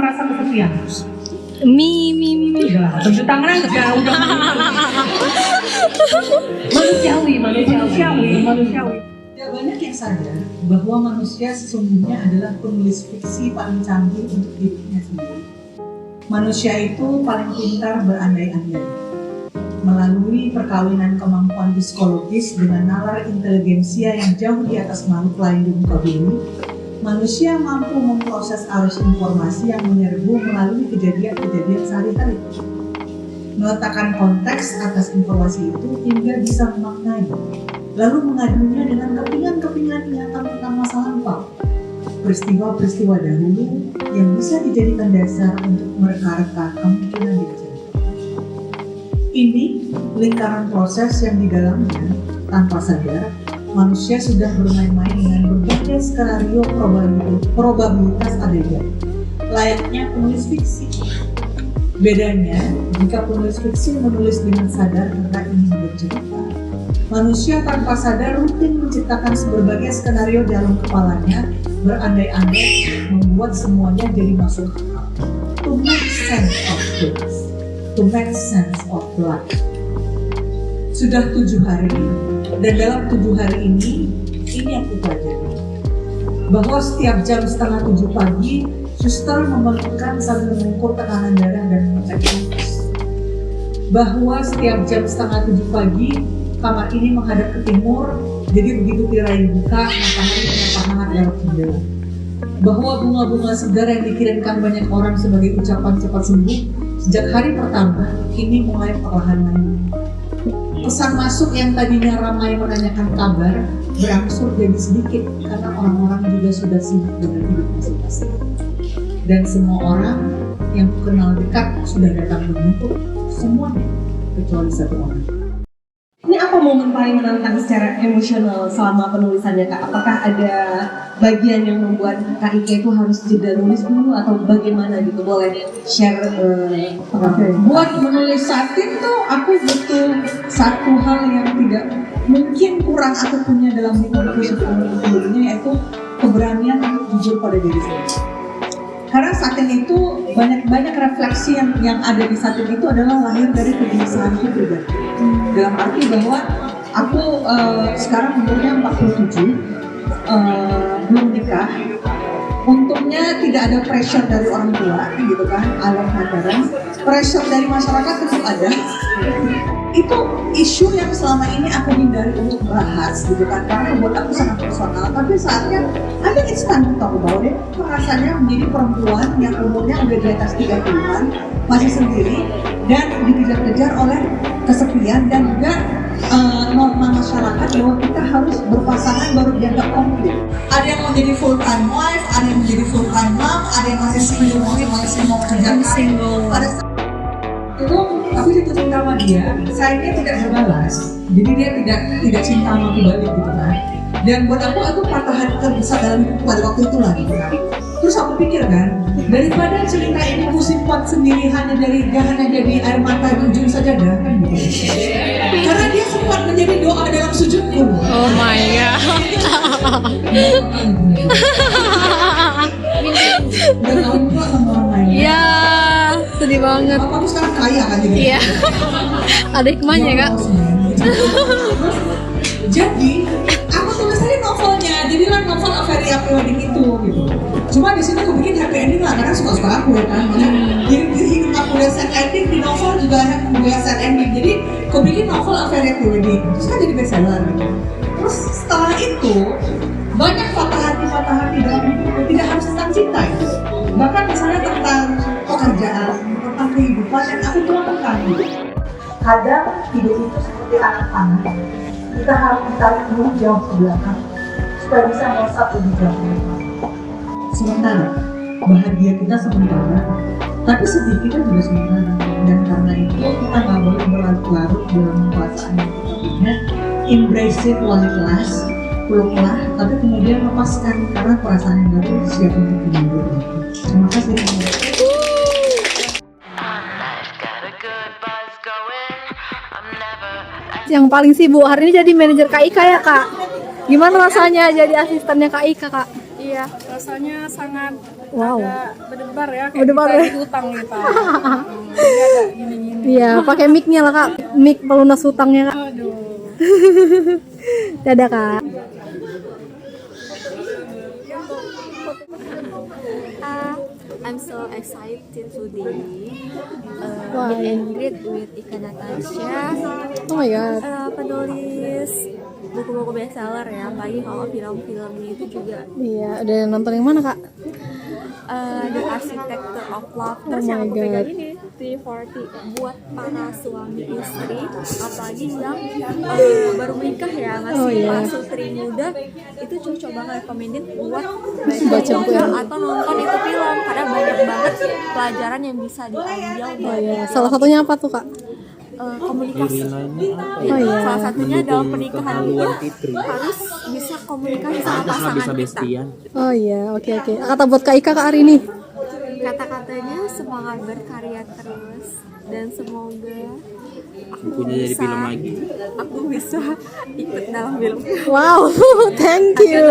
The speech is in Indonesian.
merasa kesepian? Mi. Udah, tunjuk tangan aja. Udah. Manusiawi. Tidak banyak yang sadar bahwa manusia sesungguhnya adalah penulis fiksi paling canggih untuk dirinya sendiri. Manusia itu paling pintar berandai-andai. Melalui perkawinan kemampuan psikologis dengan nalar inteligensia yang jauh di atas makhluk lain di muka bumi, manusia mampu memproses arus informasi yang menyerbu melalui kejadian-kejadian sehari-hari. Meletakkan konteks atas informasi itu hingga bisa memaknai, lalu mengadunya dengan kepingan-kepingan nyata tentang masa lampau, peristiwa-peristiwa dahulu yang bisa dijadikan dasar untuk mereka-reka kemungkinan di masa depan. Ini lingkaran proses yang di dalamnya, tanpa sadar, manusia sudah bermain-main dengan berbagai skenario probabilitas adegan, layaknya penulis fiksi. Bedanya, jika penulis fiksi menulis dengan sadar karena ingin bercerita, manusia tanpa sadar rutin menciptakan berbagai skenario dalam kepalanya, berandai-andai, membuat semuanya jadi masuk akal. To make sense of things, to make sense of life. Sudah 7 hari, dan dalam 7 hari ini aku pelajari bahwa setiap jam setengah 7 pagi, suster membangkitkan sambil mengukur tekanan darah dan mengecek nafas. Bahwa setiap jam setengah 7 pagi, kamar ini menghadap ke timur, jadi begitu tirai dibuka, matahari menyapa hangat lewat jendela. Bahwa bunga-bunga segar yang dikirimkan banyak orang sebagai ucapan cepat sembuh, sejak hari pertama, kini mulai perlahan lain. Pesan masuk yang tadinya ramai menanyakan kabar, berangsur jadi sedikit karena orang-orang juga sudah sibuk dengan hidup masing-masing. Dan semua orang yang kenal dekat sudah datang menjemput, semuanya kecuali satu orang. Ini apa momen paling menantang secara emosional selama penulisannya, Kak? Apakah ada bagian yang membuat Kak Ika itu harus jeda nulis dulu atau bagaimana gitu? Boleh share Buat menulis satin tuh aku butuh satu hal yang tidak mungkin kurang aku punya dalam hidupku sebelumnya, yaitu keberanian untuk jujur pada diri sendiri. Karena satin itu banyak refleksi yang ada di satin itu adalah lahir dari kegelisahanku pribadi. Dalam arti bahwa aku sekarang umurnya 47, belum nikah. Untungnya tidak ada pressure dari orang tua, gitu kan, alam pacaran. Pressure dari masyarakat tentu ada. Itu isu yang selama ini aku hindari untuk bahas, gitu kan, karena buat aku sangat personal. Tapi saatnya, I think it's time to talk about it. Rasanya menjadi perempuan yang umurnya udah di atas 30-an, masih sendiri, dan dikejar-kejar oleh kesepian dan juga norma masyarakat bahwa kita harus berpasangan baru dianggap komplit. Ada yang mau jadi full time wife, ada yang menjadi full time mom, ada yang masih single, masih mau kerja single. Pada saat itu aku jatuh cinta sama dia, sayangnya tidak berbalas, jadi dia tidak cinta sama aku balik gitu kan. Dan buat aku patah hati terbesar dalam hidup pada waktu itu lah gitu kan. Terus aku pikir kan, daripada cerita ini ku simpan sendiri hanya jadi air mata di ujung sajadah kan gitu. Karena dia sempat menjadi doa dalam sujudku. Oh my god. Dan aku juga sama orang lain. Ya, sedih banget. Aku sekarang kaya kan jadi. Iya. Ada hikmahnya, Kak. Jadi aku tulis aja novelnya, jadilah novel Averia Prewedding itu gitu. Cuma di sini aku bikin happy ending lah, karena suka-suka aku ya kan. Jadi hidup aku udah sad ending, di novel juga gue sad ending. Jadi aku bikin novel Averia Prewedding, terus kan jadi bestseller gitu. Terus setelah itu banyak patah hati dalam hidupku, tidak harus tentang cinta itu. Bahkan misalnya tentang pekerjaan, tentang kehidupan yang aku tuangkan gitu. Kadang hidup itu seperti anak panah, kita harus ditarik dulu jauh ke belakang supaya bisa melesat lebih jauh. Sementara bahagia kita sementara, tapi sedih kita juga sementara. Dan karena itu kita nggak boleh berlarut-larut dalam perasaan yang kita punya. Embrace it while it lasts, peluklah, tapi kemudian lepaskan karena perasaan yang baru siap untuk menunggu. Terima kasih. Yang paling sibuk hari ini jadi manajer Kak Ika ya, Kak? Gimana rasanya jadi asistennya Kak Ika, Kak? Iya, rasanya sangat Wow. Berdebar ya, Berdebar ya. hutang kita. Jadi ada gini-gini. Iya, pakai mic-nya lah kak. Mic pelunas hutangnya kak. Aduh. Dadah kak. I'm so excited today. Why? Meet and greet with Ika Natasha, Oh my god. penulis buku-buku bestseller ya, apalagi kalau film-filmnya itu juga Iya, udah nonton yang mana kak? The Architecture of Love. Oh Terus yang my aku pegang God. ini 340 buat para suami istri, apalagi yang baru menikah ya, masih Oh, iya. pasutri muda, itu cocok banget recommended buat Baca buku yang- atau nonton itu film karena banyak banget pelajaran yang bisa diambil Oh dari iya, salah satunya apa tuh kak? komunikasi. Oh iya. Salah satunya dalam pernikahan itu harus bisa komunikasi sama pasangan kita. Oh iya, oke oke. Kata buat kak Ika kak hari ini. Kata-katanya semangat berkarya terus dan semoga Bukunya jadi film lagi. aku bisa ikut dalam film. Wow, thank you.